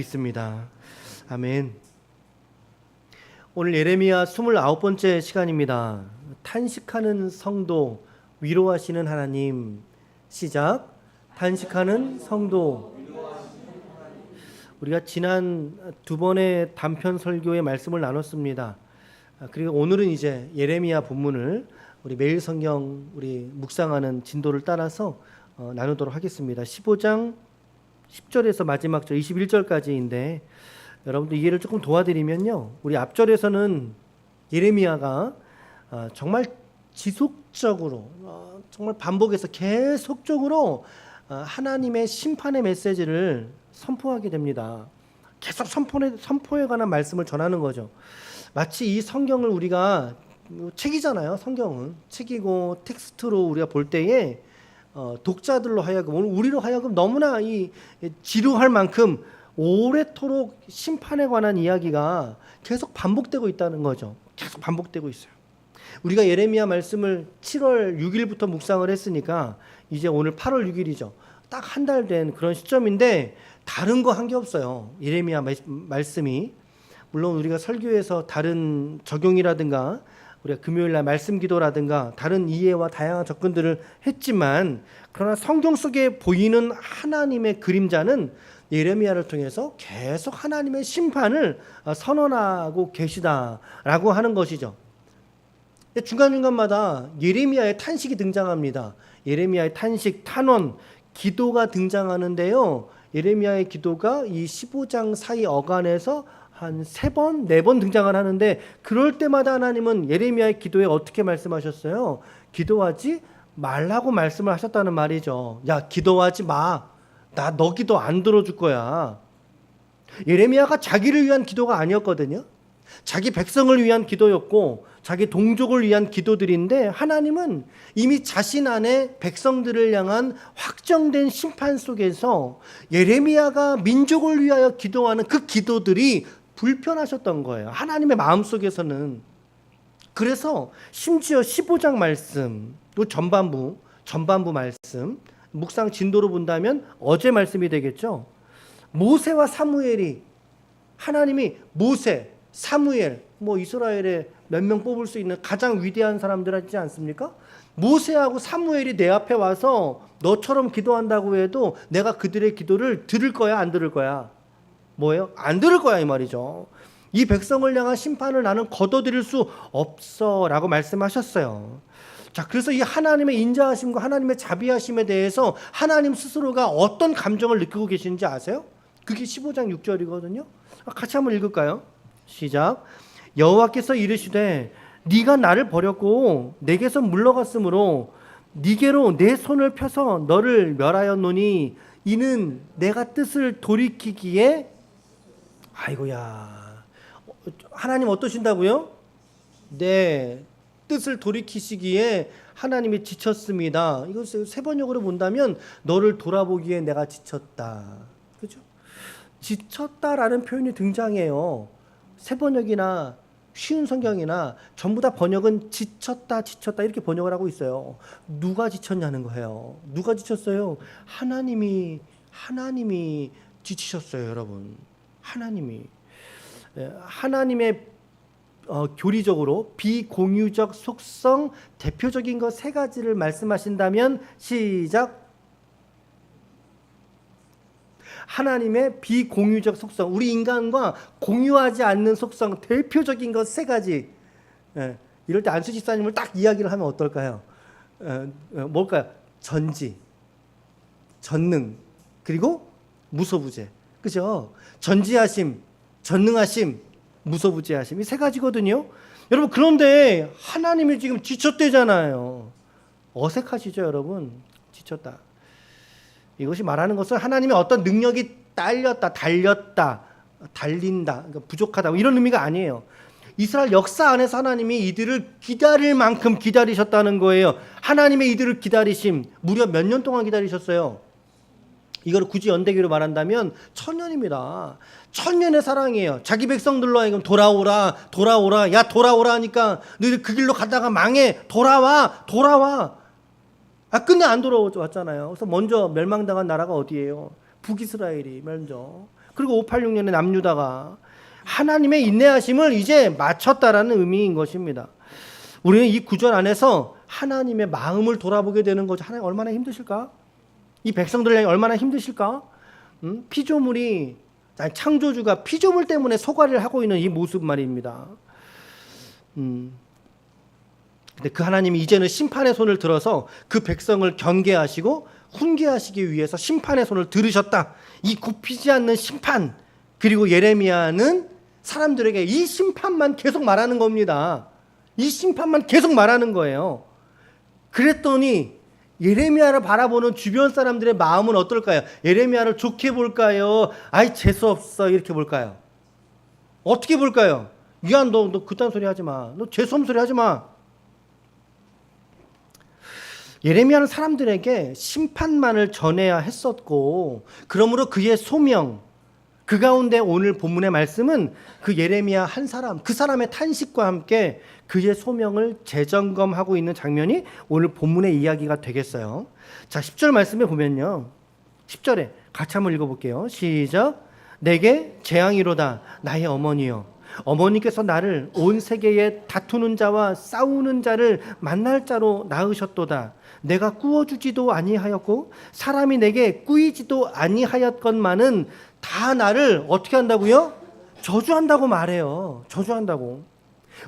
있습니다. 아멘. 오늘 예레미야 29번째 시간입니다. 탄식하는 성도, 위로하시는 하나님. 시작. 탄식하는 성도. 우리가 지난 두 번의 단편 설교의 말씀을 나눴습니다. 그리고 오늘은 이제 예레미야 본문을 우리 매일 성경 우리 묵상하는 진도를 따라서 나누도록 하겠습니다. 15장 10절에서 마지막 절 21절까지인데 여러분들 이해를 조금 도와드리면요, 우리 앞절에서는 예레미야가 정말 지속적으로 정말 반복해서 계속적으로 하나님의 심판의 메시지를 선포하게 됩니다. 계속 선포에 관한 말씀을 전하는 거죠. 마치 이 성경을 우리가 책이잖아요. 성경은 책이고 텍스트로 우리가 볼 때에 독자들로 하여금, 오늘 우리로 하여금 너무나 이 지루할 만큼 오래도록 심판에 관한 이야기가 계속 반복되고 있다는 거죠. 계속 반복되고 있어요. 우리가 예레미야 말씀을 7월 6일부터 묵상을 했으니까 이제 오늘 8월 6일이죠. 딱 한 달 된 그런 시점인데 다른 거 한 게 없어요. 예레미야 말씀이. 물론 우리가 설교에서 다른 적용이라든가 우리가 금요일날 말씀 기도라든가 다른 이해와 다양한 접근들을 했지만, 그러나 성경 속에 보이는 하나님의 그림자는 예레미야를 통해서 계속 하나님의 심판을 선언하고 계시다라고 하는 것이죠. 중간중간마다 예레미야의 탄식이 등장합니다. 예레미야의 탄식, 탄원, 기도가 등장하는데요, 예레미야의 기도가 이 15장 사이 어간에서 한 3번, 4번 등장을 하는데, 그럴 때마다 하나님은 예레미야의 기도에 어떻게 말씀하셨어요? 기도하지 말라고 말씀을 하셨다는 말이죠. 야, 기도하지 마. 나 너 기도 안 들어줄 거야. 예레미야가 자기를 위한 기도가 아니었거든요. 자기 백성을 위한 기도였고 자기 동족을 위한 기도들인데, 하나님은 이미 자신 안에 백성들을 향한 확정된 심판 속에서 예레미야가 민족을 위하여 기도하는 그 기도들이 불편하셨던 거예요. 하나님의 마음속에서는. 그래서 심지어 15장 말씀, 또 전반부 말씀, 묵상 진도로 본다면 어제 말씀이 되겠죠. 모세와 사무엘이, 하나님이 모세, 사무엘, 이스라엘에 몇 명 뽑을 수 있는 가장 위대한 사람들 있지 않습니까? 모세하고 사무엘이 내 앞에 와서 너처럼 기도한다고 해도 내가 그들의 기도를 들을 거야, 안 들을 거야? 뭐예요? 안 들을 거야, 이 말이죠. 이 백성을 향한 심판을 나는 거둬들일 수 없어 라고 말씀하셨어요. 자, 그래서 이 하나님의 인자하심과 하나님의 자비하심에 대해서 하나님 스스로가 어떤 감정을 느끼고 계시는지 아세요? 그게 15장 6절이거든요. 같이 한번 읽을까요? 시작. 여호와께서 이르시되 네가 나를 버렸고 내게서 물러갔으므로 네게로 내 손을 펴서 너를 멸하였노니 이는 내가 뜻을 돌이키기에. 아이고야, 하나님 어떠신다고요? 네, 뜻을 돌이키시기에 하나님이 지쳤습니다. 이거 세 번역으로 본다면 너를 돌아보기에 내가 지쳤다. 그렇죠? 지쳤다라는 표현이 등장해요. 세 번역이나 쉬운 성경이나 전부 다 번역은 지쳤다 이렇게 번역을 하고 있어요. 누가 지쳤냐는 거예요. 누가 지쳤어요? 하나님이 지치셨어요, 여러분. 하나님의 교리적으로 비공유적 속성 대표적인 것 3가지를 말씀하신다면 시작. 하나님의 비공유적 속성, 우리 인간과 공유하지 않는 속성 대표적인 것 3가지. 이럴 때 안수 집사님을 딱 이야기를 하면 어떨까요? 뭘까요? 전지, 전능, 그리고 무소부재. 그죠? 전지하심, 전능하심, 무소부재하심, 이 3가지거든요. 여러분, 그런데 하나님이 지금 지쳤대잖아요. 어색하시죠, 여러분? 지쳤다. 이것이 말하는 것은 하나님의 어떤 능력이 달린다, 그러니까 부족하다, 이런 의미가 아니에요. 이스라엘 역사 안에서 하나님이 이들을 기다릴 만큼 기다리셨다는 거예요. 하나님의 이들을 기다리심, 무려 몇 년 동안 기다리셨어요? 이걸 굳이 연대기로 말한다면 1000년입니다. 1000년의 사랑이에요. 자기 백성들로 하여금 돌아오라, 야 돌아오라 하니까 너희들 그 길로 가다가 망해, 돌아와. 끝내 안 돌아왔잖아요. 그래서 먼저 멸망당한 나라가 어디예요? 북이스라엘이 먼저. 그리고 586년에 남유다가 하나님의 인내하심을 이제 마쳤다라는 의미인 것입니다. 우리는 이 구절 안에서 하나님의 마음을 돌아보게 되는 거죠. 하나님 얼마나 힘드실까? 이 백성들 향해 얼마나 힘드실까? 피조물이 창조주가 피조물 때문에 소가리를 하고 있는 이 모습 말입니다. 근데 그 하나님이 이제는 심판의 손을 들어서 그 백성을 경계하시고 훈계하시기 위해서 심판의 손을 들으셨다. 이 굽히지 않는 심판. 그리고 예레미야는 사람들에게 이 심판만 계속 말하는 겁니다. 이 심판만 계속 말하는 거예요. 그랬더니 예레미야를 바라보는 주변 사람들의 마음은 어떨까요? 예레미야를 좋게 볼까요? 아이 재수없어 이렇게 볼까요? 어떻게 볼까요? 야, 너 그딴 소리 하지 마. 너 재수없는 소리 하지 마. 예레미야는 사람들에게 심판만을 전해야 했었고, 그러므로 그의 소명, 그 가운데 오늘 본문의 말씀은 그 예레미야 한 사람, 그 사람의 탄식과 함께 그의 소명을 재점검하고 있는 장면이 오늘 본문의 이야기가 되겠어요. 자, 10절 말씀에 보면요. 10절에 같이 한번 읽어볼게요. 시작. 내게 재앙이로다 나의 어머니여. 어머니께서 나를 온 세계에 다투는 자와 싸우는 자를 만날 자로 낳으셨도다. 내가 꾸어주지도 아니하였고 사람이 내게 꾸이지도 아니하였건만은 다 나를 어떻게 한다고요? 저주한다고 말해요. 저주한다고.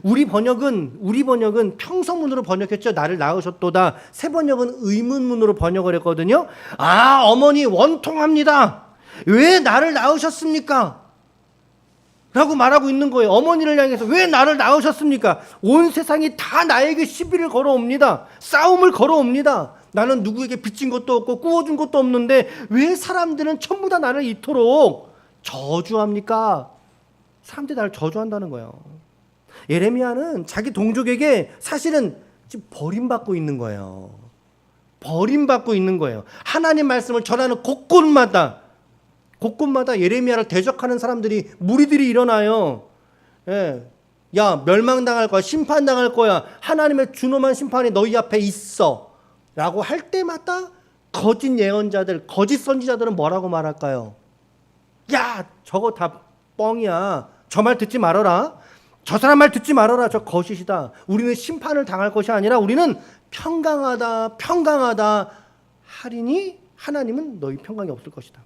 우리 번역은 평서문으로 번역했죠. 나를 낳으셨도다. 새 번역은 의문문으로 번역을 했거든요. 아, 어머니 원통합니다. 왜 나를 낳으셨습니까? 라고 말하고 있는 거예요. 어머니를 향해서 왜 나를 낳으셨습니까? 온 세상이 다 나에게 시비를 걸어옵니다. 싸움을 걸어옵니다. 나는 누구에게 빚진 것도 없고 꾸어준 것도 없는데 왜 사람들은 전부 다 나를 이토록 저주합니까? 사람들이 나를 저주한다는 거예요. 예레미야는 자기 동족에게 사실은 지금 버림받고 있는 거예요. 버림받고 있는 거예요. 하나님 말씀을 전하는 곳곳마다 예레미야를 대적하는 사람들이 무리들이 일어나요. 예. 야, 멸망당할 거야. 심판당할 거야. 하나님의 준엄한 심판이 너희 앞에 있어. 라고 할 때마다 거짓 예언자들, 거짓 선지자들은 뭐라고 말할까요? 야, 저거 다 뻥이야. 저 말 듣지 말아라. 저 사람 말 듣지 말아라. 저 거짓이다. 우리는 심판을 당할 것이 아니라 우리는 평강하다 하리니 하나님은 너희 평강이 없을 것이다.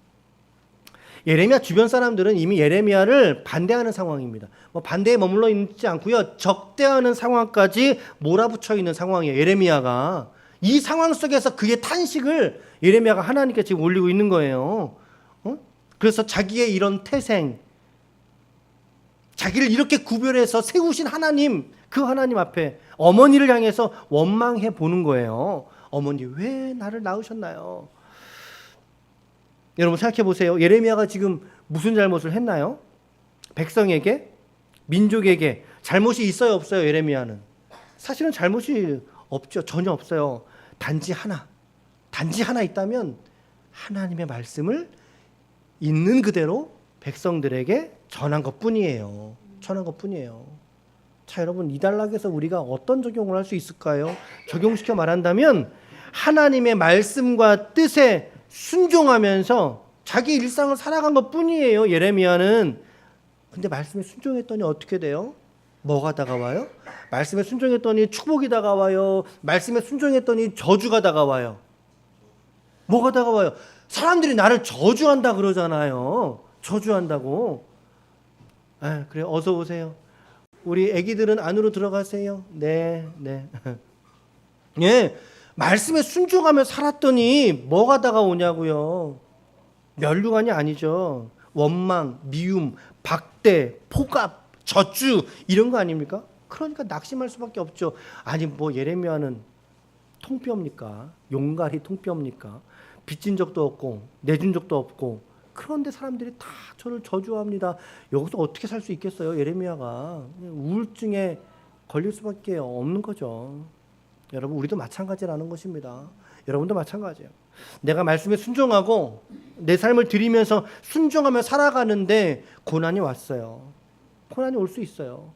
예레미야 주변 사람들은 이미 예레미야를 반대하는 상황입니다. 반대에 머물러 있지 않고요. 적대하는 상황까지 몰아붙여 있는 상황이에요. 예레미야가. 이 상황 속에서 그의 탄식을 예레미야가 하나님께 지금 올리고 있는 거예요. 그래서 자기의 이런 태생, 자기를 이렇게 구별해서 세우신 하나님, 그 하나님 앞에 어머니를 향해서 원망해 보는 거예요. 어머니 왜 나를 낳으셨나요? 여러분 생각해 보세요. 예레미야가 지금 무슨 잘못을 했나요? 백성에게, 민족에게 잘못이 있어요, 없어요? 예레미야는 사실은 잘못이 없죠. 전혀 없어요. 단지 하나 있다면 하나님의 말씀을 있는 그대로 백성들에게 전한 것뿐이에요. 자, 여러분 이 단락에서 우리가 어떤 적용을 할 수 있을까요? 적용시켜 말한다면 하나님의 말씀과 뜻에 순종하면서 자기 일상을 살아간 것뿐이에요. 예레미야는. 근데 말씀에 순종했더니 어떻게 돼요? 뭐가 다가와요? 말씀에 순종했더니 축복이 다가와요. 말씀에 순종했더니 저주가 다가와요. 뭐가 다가와요? 사람들이 나를 저주한다 그러잖아요. 저주한다고. 아, 그래, 어서 오세요. 우리 애기들은 안으로 들어가세요. 네. 예, 말씀에 순종하며 살았더니 뭐가 다가오냐고요. 면류관이 아니죠. 원망, 미움, 박대, 포갑, 저주 이런 거 아닙니까? 그러니까 낙심할 수밖에 없죠. 아니 뭐 예레미야는 통뼈입니까? 용갈이 통뼈입니까? 빚진 적도 없고 내준 적도 없고 그런데 사람들이 다 저를 저주합니다. 여기서 어떻게 살 수 있겠어요? 예레미야가 우울증에 걸릴 수밖에 없는 거죠. 여러분 우리도 마찬가지라는 것입니다. 여러분도 마찬가지예요. 내가 말씀에 순종하고 내 삶을 드리면서 순종하며 살아가는데 고난이 왔어요. 고난이 올 수 있어요.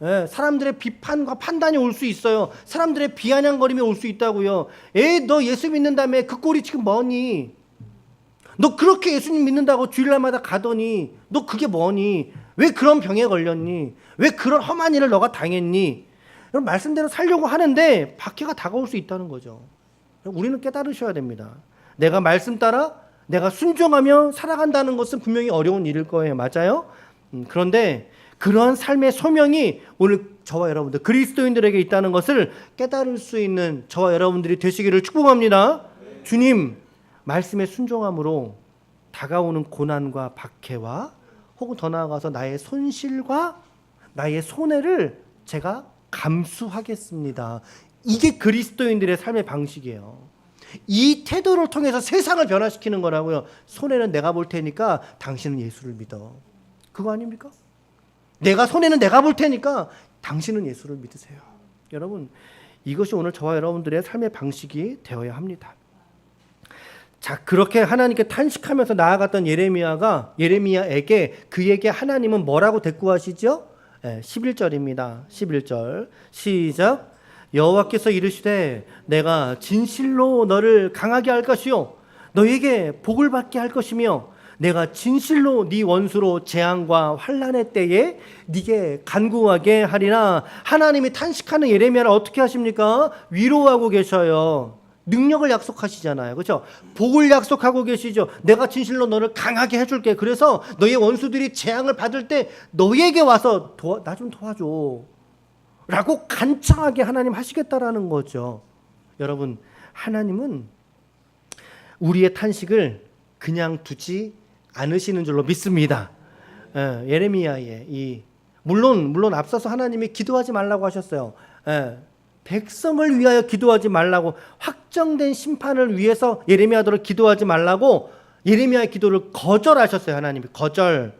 예, 사람들의 비판과 판단이 올 수 있어요. 사람들의 비아냥거림이 올 수 있다고요. 너 예수 믿는다며 그 꼴이 지금 뭐니? 너 그렇게 예수님 믿는다고 주일날마다 가더니 너 그게 뭐니? 왜 그런 병에 걸렸니? 왜 그런 험한 일을 너가 당했니? 여러분 말씀대로 살려고 하는데 박해가 다가올 수 있다는 거죠. 우리는 깨달으셔야 됩니다. 내가 말씀 따라 내가 순종하며 살아간다는 것은 분명히 어려운 일일 거예요. 맞아요? 그런데 그러한 삶의 소명이 오늘 저와 여러분들 그리스도인들에게 있다는 것을 깨달을 수 있는 저와 여러분들이 되시기를 축복합니다. 주님 말씀에 순종함으로 다가오는 고난과 박해와 혹은 더 나아가서 나의 손실과 나의 손해를 제가 감수하겠습니다. 이게 그리스도인들의 삶의 방식이에요. 이 태도를 통해서 세상을 변화시키는 거라고요. 손해는 내가 볼 테니까 당신은 예수를 믿어. 그거 아닙니까? 내가 손해는 내가 볼 테니까 당신은 예수를 믿으세요. 여러분 이것이 오늘 저와 여러분들의 삶의 방식이 되어야 합니다. 자, 그렇게 하나님께 탄식하면서 나아갔던 예레미야에게 그에게 하나님은 뭐라고 대꾸하시죠? 11절입니다. 11절 시작. 여호와께서 이르시되 내가 진실로 너를 강하게 할 것이요 너에게 복을 받게 할 것이며 내가 진실로 네 원수로 재앙과 환난의 때에 네게 간구하게 하리라. 하나님이 탄식하는 예레미야를 어떻게 하십니까? 위로하고 계셔요. 능력을 약속하시잖아요. 그렇죠? 복을 약속하고 계시죠. 내가 진실로 너를 강하게 해줄게. 그래서 너의 원수들이 재앙을 받을 때 너에게 와서 나 좀 도와줘 라고 간청하게 하나님 하시겠다라는 거죠. 여러분 하나님은 우리의 탄식을 그냥 두지 않으시는 줄로 믿습니다. 예레미야의 물론 앞서서 하나님이 기도하지 말라고 하셨어요. 백성을 위하여 기도하지 말라고, 확정된 심판을 위해서 예레미야더러 기도하지 말라고 예레미야의 기도를 거절하셨어요. 하나님이 거절.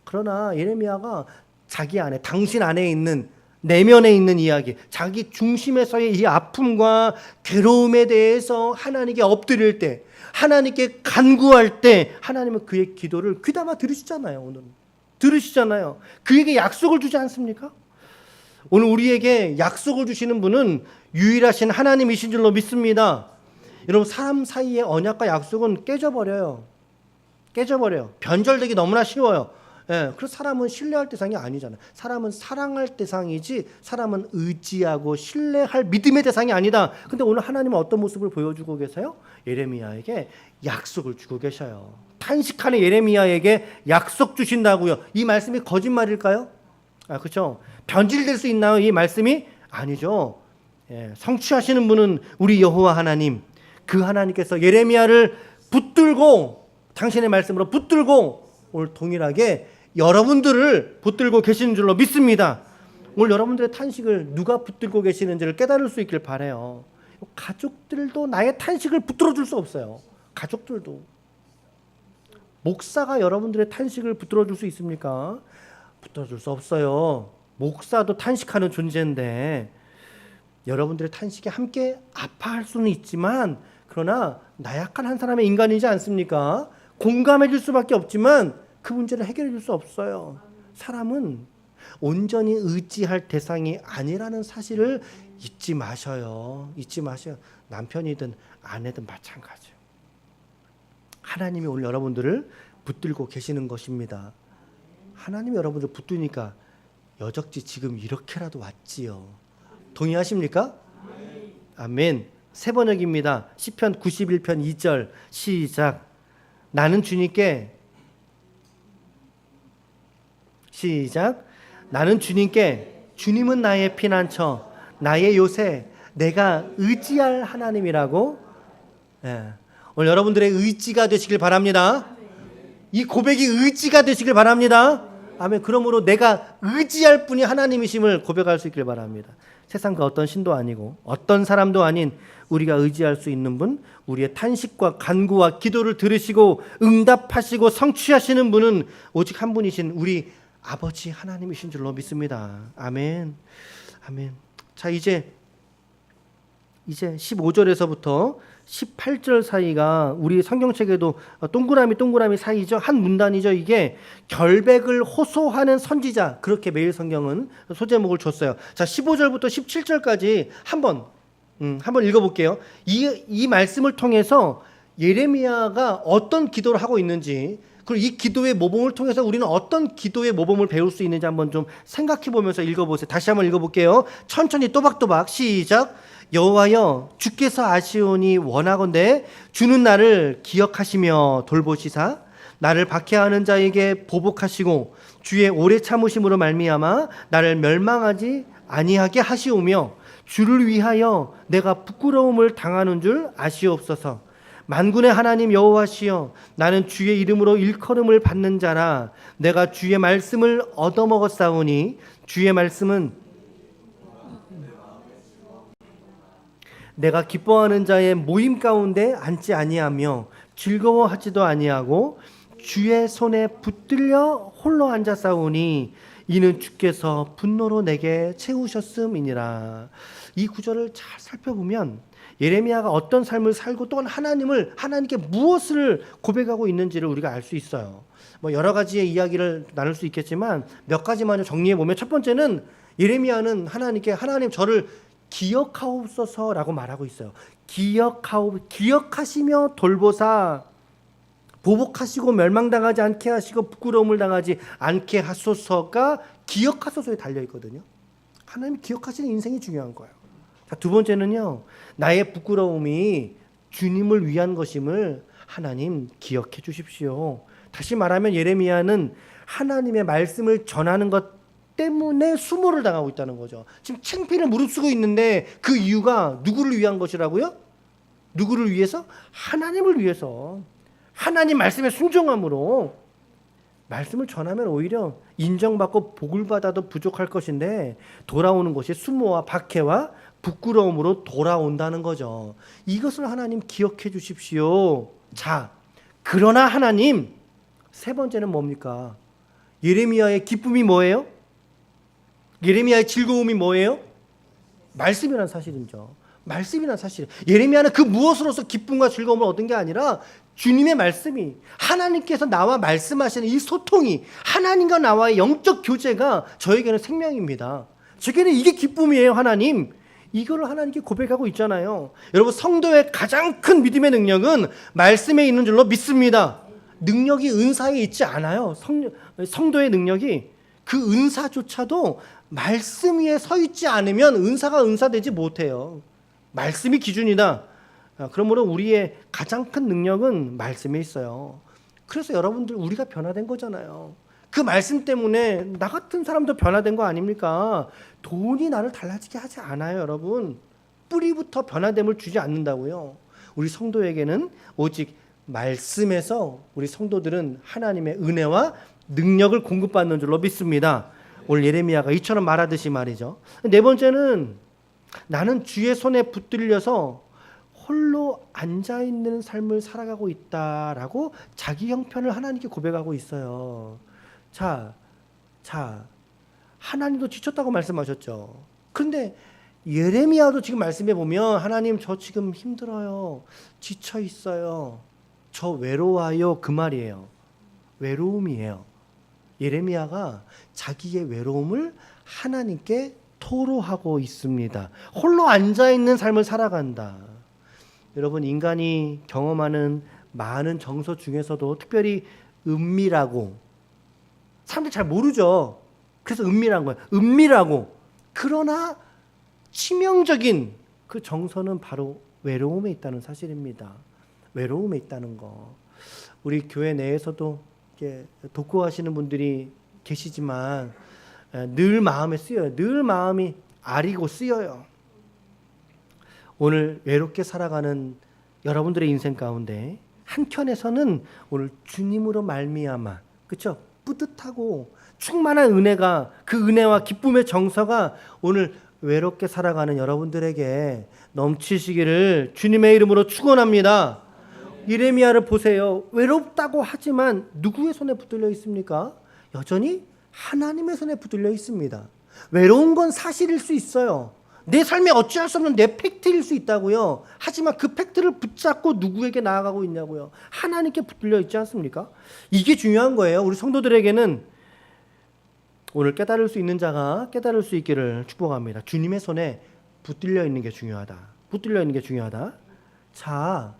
그러나 예레미야가 자기 안에, 당신 안에 있는, 내면에 있는 이야기, 자기 중심에서의 이 아픔과 괴로움에 대해서 하나님께 엎드릴 때, 하나님께 간구할 때 하나님은 그의 기도를 귀담아 들으시잖아요. 오늘 들으시잖아요. 그에게 약속을 주지 않습니까? 오늘 우리에게 약속을 주시는 분은 유일하신 하나님이신 줄로 믿습니다. 여러분 사람 사이의 언약과 약속은 깨져버려요. 변절되기 너무나 쉬워요. 그래서 사람은 신뢰할 대상이 아니잖아요. 사람은 사랑할 대상이지 사람은 의지하고 신뢰할 믿음의 대상이 아니다. 근데 오늘 하나님은 어떤 모습을 보여주고 계세요? 예레미야에게 약속을 주고 계셔요. 탄식하는 예레미야에게 약속 주신다고요. 이 말씀이 거짓말일까요? 그렇죠. 변질될 수 있나요? 이 말씀이 아니죠. 성취하시는 분은 우리 여호와 하나님, 그 하나님께서 예레미야를 붙들고 당신의 말씀으로 붙들고 오늘 동일하게 여러분들을 붙들고 계시는 줄로 믿습니다. 오늘 여러분들의 탄식을 누가 붙들고 계시는지를 깨달을 수 있길 바라요. 가족들도 나의 탄식을 붙들어 줄 수 없어요. 가족들도. 목사가 여러분들의 탄식을 붙들어 줄 수 있습니까? 붙들어 줄 수 없어요. 목사도 탄식하는 존재인데 여러분들의 탄식에 함께 아파할 수는 있지만, 그러나 나약한 한 사람의 인간이지 않습니까? 공감해 줄 수밖에 없지만 그 문제를 해결해 줄 수 없어요. 사람은 온전히 의지할 대상이 아니라는 사실을 잊지 마셔요. 남편이든 아내든 마찬가지예요. 하나님이 오늘 여러분들을 붙들고 계시는 것입니다. 하나님이 여러분들 붙드니까 여적지 지금 이렇게라도 왔지요. 동의하십니까? 아멘. 세 번역입니다. 시편 91편 2절 시작. 나는 주님께 주님은 나의 피난처, 나의 요새, 내가 의지할 하나님이라고. 오늘 여러분들의 의지가 되시길 바랍니다. 이 고백이 의지가 되시길 바랍니다. 아멘. 그러므로 내가 의지할 분이 하나님이심을 고백할 수 있길 바랍니다. 세상 그 어떤 신도 아니고 어떤 사람도 아닌 우리가 의지할 수 있는 분, 우리의 탄식과 간구와 기도를 들으시고 응답하시고 성취하시는 분은 오직 한 분이신 우리 아버지 하나님이신 줄로 믿습니다. 아멘. 아멘. 자, 이제 15절에서부터 18절 사이가 우리 성경책에도 동그라미 사이죠. 한 문단이죠. 이게 결백을 호소하는 선지자, 그렇게 매일 성경은 소제목을 줬어요. 자, 15절부터 17절까지 한번 읽어볼게요. 이 말씀을 통해서 예레미야가 어떤 기도를 하고 있는지, 그리고 이 기도의 모범을 통해서 우리는 어떤 기도의 모범을 배울 수 있는지 한번 좀 생각해 보면서 읽어보세요. 다시 한번 읽어볼게요. 천천히 또박또박 시작. 여호와여, 주께서 아시오니 원하건대 주는 나를 기억하시며 돌보시사 나를 박해하는 자에게 보복하시고 주의 오래 참으심으로 말미암아 나를 멸망하지 아니하게 하시오며 주를 위하여 내가 부끄러움을 당하는 줄 아시옵소서. 만군의 하나님 여호와시여, 나는 주의 이름으로 일컬음을 받는 자라. 내가 주의 말씀을 얻어먹었사오니 주의 말씀은 내가 기뻐하는 자의 모임 가운데 앉지 아니하며 즐거워하지도 아니하고 주의 손에 붙들려 홀로 앉았사오니 이는 주께서 분노로 내게 채우셨음이니라. 이 구절을 잘 살펴보면 예레미야가 어떤 삶을 살고 또한 하나님께 무엇을 고백하고 있는지를 우리가 알 수 있어요. 뭐 여러 가지의 이야기를 나눌 수 있겠지만 몇 가지만 정리해 보면, 첫 번째는 예레미야는 하나님께 하나님 저를 기억하옵소서라고 말하고 있어요. 기억하시며 돌보사 보복하시고 멸망당하지 않게 하시고 부끄러움을 당하지 않게 하소서가 기억하소서에 달려 있거든요. 하나님 기억하시는 인생이 중요한 거예요. 자, 두 번째는요, 나의 부끄러움이 주님을 위한 것임을 하나님 기억해 주십시오. 다시 말하면 예레미야는 하나님의 말씀을 전하는 것 때문에 수모를 당하고 있다는 거죠. 지금 창피를 무릅쓰고 있는데 그 이유가 누구를 위한 것이라고요? 누구를 위해서? 하나님을 위해서. 하나님 말씀에 순종함으로 말씀을 전하면 오히려 인정받고 복을 받아도 부족할 것인데 돌아오는 것이 수모와 박해와 부끄러움으로 돌아온다는 거죠. 이것을 하나님 기억해 주십시오. 자, 그러나 하나님, 세 번째는 뭡니까? 예레미야의 기쁨이 뭐예요? 예레미야의 즐거움이 뭐예요? 말씀이란 사실이죠. 말씀이란 사실. 예레미야는 그 무엇으로서 기쁨과 즐거움을 얻은 게 아니라 주님의 말씀이, 하나님께서 나와 말씀하시는 이 소통이, 하나님과 나와의 영적 교제가 저에게는 생명입니다. 저에게는 이게 기쁨이에요. 하나님, 이거를 하나님께 고백하고 있잖아요. 여러분, 성도의 가장 큰 믿음의 능력은 말씀에 있는 줄로 믿습니다. 능력이 은사에 있지 않아요. 성도의 능력이, 그 은사조차도 말씀 위에 서 있지 않으면 은사가 은사되지 못해요. 말씀이 기준이다. 그러므로 우리의 가장 큰 능력은 말씀에 있어요. 그래서 여러분들, 우리가 변화된 거잖아요. 그 말씀 때문에 나 같은 사람도 변화된 거 아닙니까? 돈이 나를 달라지게 하지 않아요, 여러분. 뿌리부터 변화됨을 주지 않는다고요. 우리 성도에게는 오직 말씀에서 우리 성도들은 하나님의 은혜와 능력을 공급받는 줄로 믿습니다. 오늘 예레미야가 이처럼 말하듯이 말이죠. 네 번째는 나는 주의 손에 붙들려서 홀로 앉아있는 삶을 살아가고 있다라고 자기 형편을 하나님께 고백하고 있어요. 자, 하나님도 지쳤다고 말씀하셨죠. 그런데 예레미야도 지금 말씀해 보면 하나님 저 지금 힘들어요. 지쳐 있어요. 저 외로워요. 그 말이에요. 외로움이에요. 예레미야가 자기의 외로움을 하나님께 토로하고 있습니다. 홀로 앉아있는 삶을 살아간다. 여러분, 인간이 경험하는 많은 정서 중에서도 특별히 은밀하고, 사람들이 잘 모르죠. 그래서 은밀한 거예요. 은밀하고 그러나 치명적인 그 정서는 바로 외로움에 있다는 사실입니다. 외로움에 있다는 거. 우리 교회 내에서도 이렇게 독고하시는 분들이 계시지만 늘 마음에 쓰여요. 늘 마음이 아리고 쓰여요. 오늘 외롭게 살아가는 여러분들의 인생 가운데 한켠에서는 오늘 주님으로 말미암아, 그렇죠? 뿌듯하고 충만한 은혜가, 그 은혜와 기쁨의 정서가 오늘 외롭게 살아가는 여러분들에게 넘치시기를 주님의 이름으로 축원합니다. 예레미야를 보세요. 외롭다고 하지만 누구의 손에 붙들려 있습니까? 여전히 하나님의 손에 붙들려 있습니다. 외로운 건 사실일 수 있어요. 내 삶에 어찌할 수 없는 내 팩트일 수 있다고요. 하지만 그 팩트를 붙잡고 누구에게 나아가고 있냐고요. 하나님께 붙들려 있지 않습니까? 이게 중요한 거예요. 우리 성도들에게는 오늘 깨달을 수 있는 자가 깨달을 수 있기를 축복합니다. 주님의 손에 붙들려 있는 게 중요하다. 붙들려 있는 게 중요하다. 자,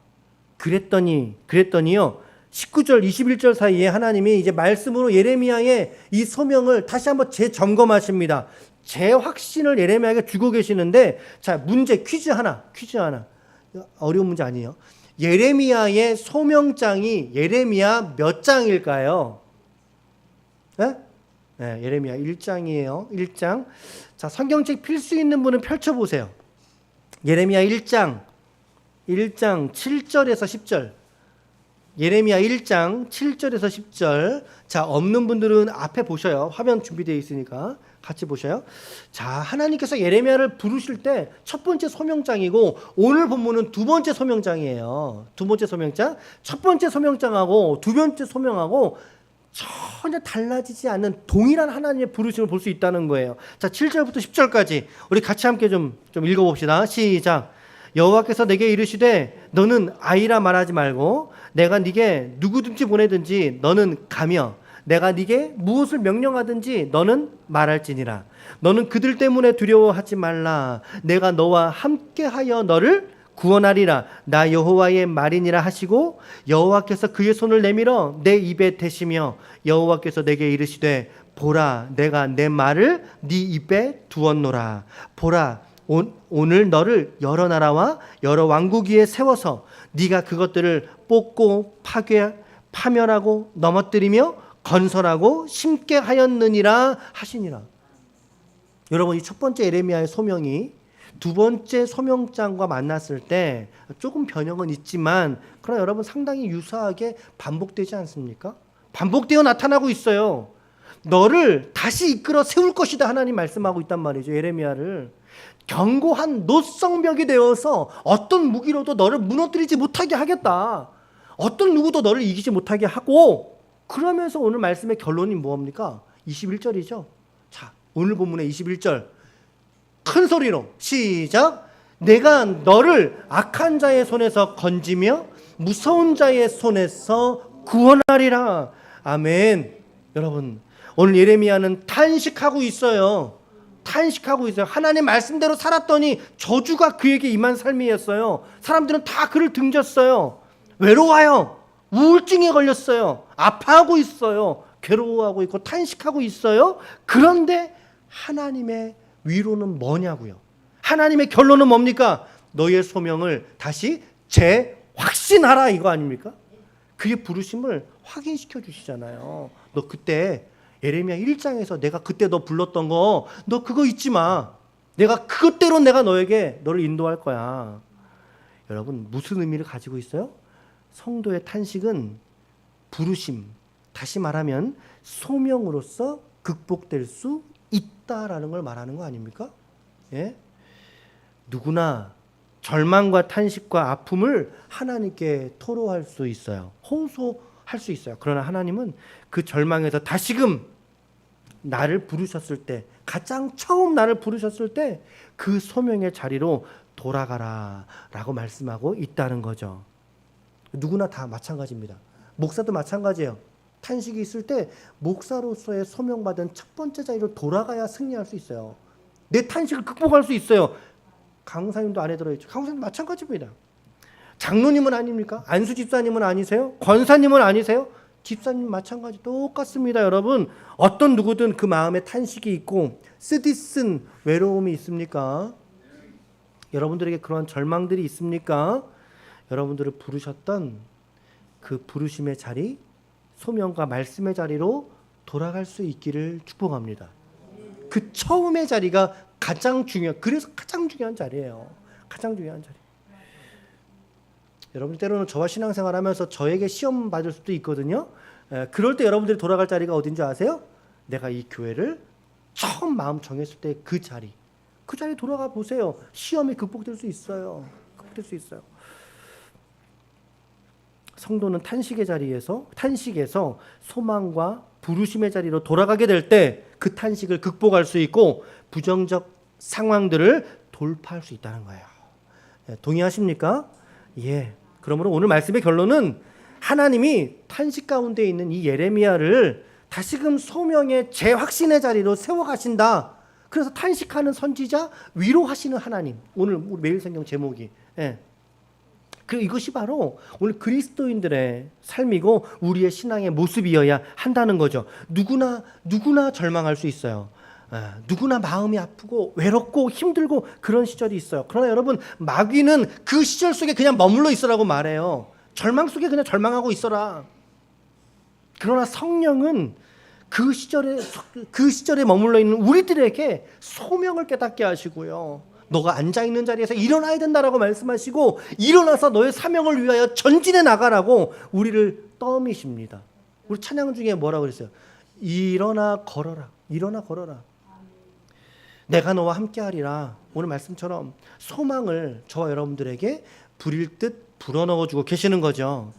그랬더니요. 19절, 21절 사이에 하나님이 이제 말씀으로 예레미야의 이 소명을 다시 한번 재점검하십니다. 재확신을 예레미야에게 주고 계시는데, 자, 퀴즈 하나. 어려운 문제 아니에요. 예레미야의 소명장이 예레미야 몇 장일까요? 네? 네, 예레미야 1장이에요. 1장. 자, 성경책 필수 있는 분은 펼쳐보세요. 예레미야 1장 7절에서 10절. 예레미야 1장 7절에서 10절. 자, 없는 분들은 앞에 보셔요. 화면 준비되어 있으니까 같이 보셔요. 자, 하나님께서 예레미야를 부르실 때 첫 번째 소명장이고, 오늘 본문은 두 번째 소명장이에요. 두 번째 소명장. 첫 번째 소명장하고 두 번째 소명하고 전혀 달라지지 않는 동일한 하나님의 부르심을 볼 수 있다는 거예요. 자, 7절부터 10절까지 우리 같이 함께 좀 읽어봅시다. 시작. 여호와께서 내게 이르시되 너는 아이라 말하지 말고 내가 네게 누구든지 보내든지 너는 가며 내가 네게 무엇을 명령하든지 너는 말할지니라. 너는 그들 때문에 두려워하지 말라. 내가 너와 함께하여 너를 구원하리라. 나 여호와의 말이니라 하시고 여호와께서 그의 손을 내밀어 내 입에 대시며 여호와께서 내게 이르시되 보라 내가 내 말을 네 입에 두었노라. 보라 오늘 너를 여러 나라와 여러 왕국 위에 세워서 네가 그것들을 뽑고 파멸하고 넘어뜨리며 건설하고 심게 하였느니라 하시니라. 여러분, 이 첫 번째 예레미야의 소명이 두 번째 소명장과 만났을 때 조금 변형은 있지만, 그러나 여러분 상당히 유사하게 반복되지 않습니까? 반복되어 나타나고 있어요. 너를 다시 이끌어 세울 것이다 하나님 말씀하고 있단 말이죠. 예레미야를 견고한 노성벽이 되어서 어떤 무기로도 너를 무너뜨리지 못하게 하겠다. 어떤 누구도 너를 이기지 못하게 하고, 그러면서 오늘 말씀의 결론이 뭡니까? 21절이죠. 자, 오늘 본문의 21절 큰 소리로 시작. 내가 너를 악한 자의 손에서 건지며 무서운 자의 손에서 구원하리라. 아멘. 여러분, 오늘 예레미야는 탄식하고 있어요. 하나님 말씀대로 살았더니 저주가 그에게 임한 삶이었어요. 사람들은 다 그를 등졌어요. 외로워요. 우울증에 걸렸어요. 아파하고 있어요. 괴로워하고 있고 탄식하고 있어요. 그런데 하나님의 위로는 뭐냐고요? 하나님의 결론은 뭡니까? 너의 소명을 다시 재확신하라, 이거 아닙니까? 그의 부르심을 확인시켜 주시잖아요. 너 그때 예레미야 1장에서 내가 그때 너 불렀던 거, 너 그거 잊지 마. 내가 그것대로 내가 너를 인도할 거야. 여러분, 무슨 의미를 가지고 있어요? 성도의 탄식은 부르심, 다시 말하면 소명으로서 극복될 수 있다라는 걸 말하는 거 아닙니까? 예? 누구나 절망과 탄식과 아픔을 하나님께 토로할 수 있어요. 호소할 수 있어요. 그러나 하나님은 그 절망에서 다시금 나를 부르셨을 때, 가장 처음 나를 부르셨을 때 그 소명의 자리로 돌아가라 라고 말씀하고 있다는 거죠. 누구나 다 마찬가지입니다. 목사도 마찬가지예요. 탄식이 있을 때 목사로서의 소명받은 첫 번째 자리로 돌아가야 승리할 수 있어요. 내 탄식을 극복할 수 있어요. 강사님도 안에 들어있죠. 강사님 마찬가지입니다. 장로님은 아닙니까? 안수 집사님은 아니세요? 권사님은 아니세요? 집사님 마찬가지 똑같습니다. 여러분, 어떤 누구든 그 마음에 탄식이 있고 쓰디쓴 외로움이 있습니까? 여러분들에게 그러한 절망들이 있습니까? 여러분들을 부르셨던 그 부르심의 자리, 소명과 말씀의 자리로 돌아갈 수 있기를 축복합니다. 그 처음의 자리가 그래서 가장 중요한 자리예요. 가장 중요한 자리. 여러분, 때로는 저와 신앙생활하면서 저에게 시험 받을 수도 있거든요. 그럴 때 여러분들이 돌아갈 자리가 어딘지 아세요? 내가 이 교회를 처음 마음 정했을 때 그 자리 돌아가 보세요. 시험이 극복될 수 있어요. 성도는 탄식에서 소망과 부르심의 자리로 돌아가게 될 때 그 탄식을 극복할 수 있고 부정적 상황들을 돌파할 수 있다는 거예요. 동의하십니까? 예. 그러므로 오늘 말씀의 결론은 하나님이 탄식 가운데 있는 이 예레미야를 다시금 소명의 재확신의 자리로 세워가신다. 그래서 탄식하는 선지자, 위로하시는 하나님. 오늘 우리 매일 성경 제목이. 예. 그리고 이것이 바로 오늘 그리스도인들의 삶이고 우리의 신앙의 모습이어야 한다는 거죠. 누구나 절망할 수 있어요. 누구나 마음이 아프고 외롭고 힘들고 그런 시절이 있어요. 그러나 여러분, 마귀는 그 시절 속에 그냥 머물러 있으라고 말해요. 절망 속에 그냥 절망하고 있어라. 그러나 성령은 그 시절에 머물러 있는 우리들에게 소명을 깨닫게 하시고요. 너가 앉아있는 자리에서 일어나야 된다라고 말씀하시고 일어나서 너의 사명을 위하여 전진해 나가라고 우리를 떠미십니다. 우리 찬양 중에 뭐라고 그랬어요? 일어나 걸어라. 일어나 걸어라. 내가 너와 함께하리라. 오늘 말씀처럼 소망을 저와 여러분들에게 부릴 듯 불어넣어주고 계시는 거죠.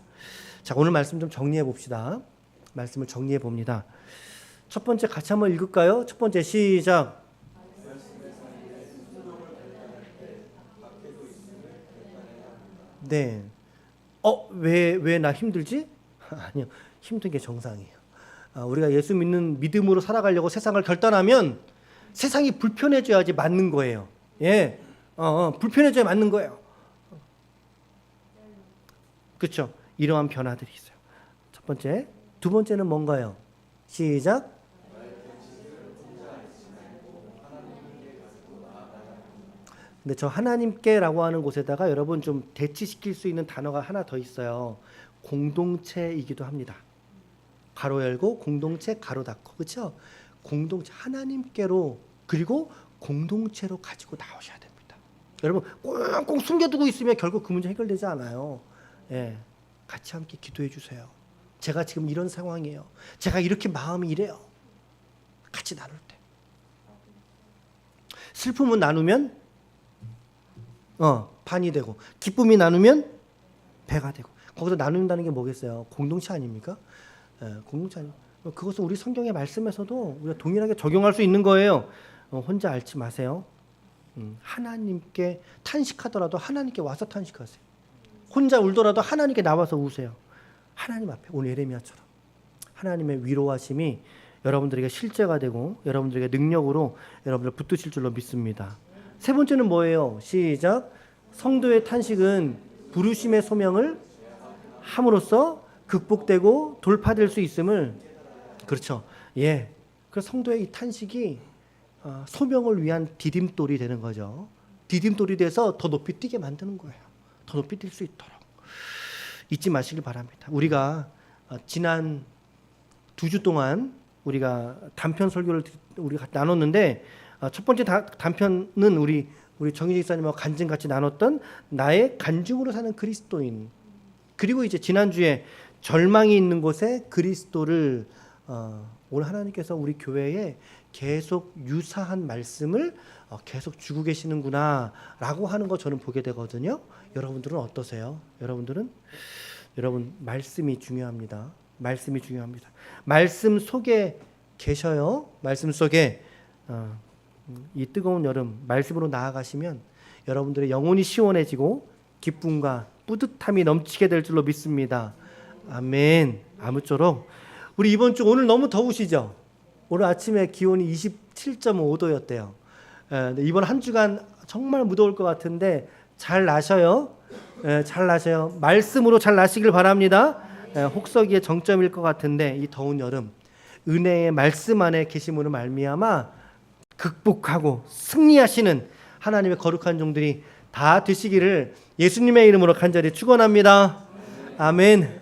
자, 오늘 말씀 좀 정리해 봅시다. 말씀을 정리해 봅니다. 첫 번째 같이 한번 읽을까요? 첫 번째 시작. 네. 왜 나 힘들지? 아니요. 힘든 게 정상이에요. 우리가 예수 믿는 믿음으로 살아가려고 세상을 결단하면 세상이 불편해져야지 맞는 거예요. 예. 불편해져야 맞는 거예요. 그렇죠? 이러한 변화들이 있어요. 첫 번째. 두 번째는 뭔가요? 시작. 근데 저 하나님께라고 하는 곳에다가 여러분 좀 대치시킬 수 있는 단어가 하나 더 있어요. 공동체이기도 합니다. 가로 열고 공동체 가로 닫고, 그렇죠? 공동체, 하나님께로 그리고 공동체로 가지고 나오셔야 됩니다. 여러분 꽁꽁 숨겨두고 있으면 결국 그 문제 해결되지 않아요. 예, 같이 함께 기도해 주세요. 제가 지금 이런 상황이에요. 제가 이렇게 마음이 이래요. 같이 나눌 때. 슬픔은 나누면 반이 되고, 기쁨이 나누면 배가 되고. 거기서 나눈다는 게 뭐겠어요? 공동체 아닙니까? 공동체 아닙니까? 그것은 우리 성경의 말씀에서도 우리가 동일하게 적용할 수 있는 거예요. 혼자 앓지 마세요. 하나님께 탄식하더라도 하나님께 와서 탄식하세요. 혼자 울더라도 하나님께 나와서 우세요. 하나님 앞에, 오늘 예레미야처럼 하나님의 위로하심이 여러분들에게 실제가 되고 여러분들에게 능력으로 여러분들 붙드실 줄로 믿습니다. 세 번째는 뭐예요? 시작. 성도의 탄식은 부르심의 소명을 함으로써 극복되고 돌파될 수 있음을. 그렇죠. 예. 그래서 성도의 이 탄식이 소명을 위한 디딤돌이 되는 거죠. 디딤돌이 돼서 더 높이 뛰게 만드는 거예요. 더 높이 뛸 수 있도록. 잊지 마시길 바랍니다. 우리가 지난 2주 동안 우리가 단편 설교를 우리가 나눴는데, 첫 번째 단편은 우리 정희재 목사님하고 간증같이 나눴던 나의 간증으로 사는 그리스도인, 그리고 이제 지난주에 절망이 있는 곳에 그리스도를, 오늘 하나님께서 우리 교회에 계속 유사한 말씀을 계속 주고 계시는구나 라고 하는 거 저는 보게 되거든요. 여러분들은 어떠세요? 여러분 말씀이 중요합니다. 말씀이 중요합니다. 말씀 속에 계셔요. 말씀 속에 이 뜨거운 여름 말씀으로 나아가시면 여러분들의 영혼이 시원해지고 기쁨과 뿌듯함이 넘치게 될 줄로 믿습니다. 아멘. 아무쪼록 우리 이번 주 오늘 너무 더우시죠? 오늘 아침에 기온이 27.5도였대요. 이번 한 주간 정말 무더울 것 같은데 잘 나셔요. 잘 나셔요. 말씀으로 잘 나시길 바랍니다. 혹서기의 정점일 것 같은데 이 더운 여름 은혜의 말씀 안에 계심으로 말미암아 극복하고 승리하시는 하나님의 거룩한 종들이 다 되시기를 예수님의 이름으로 간절히 축원합니다. 아멘.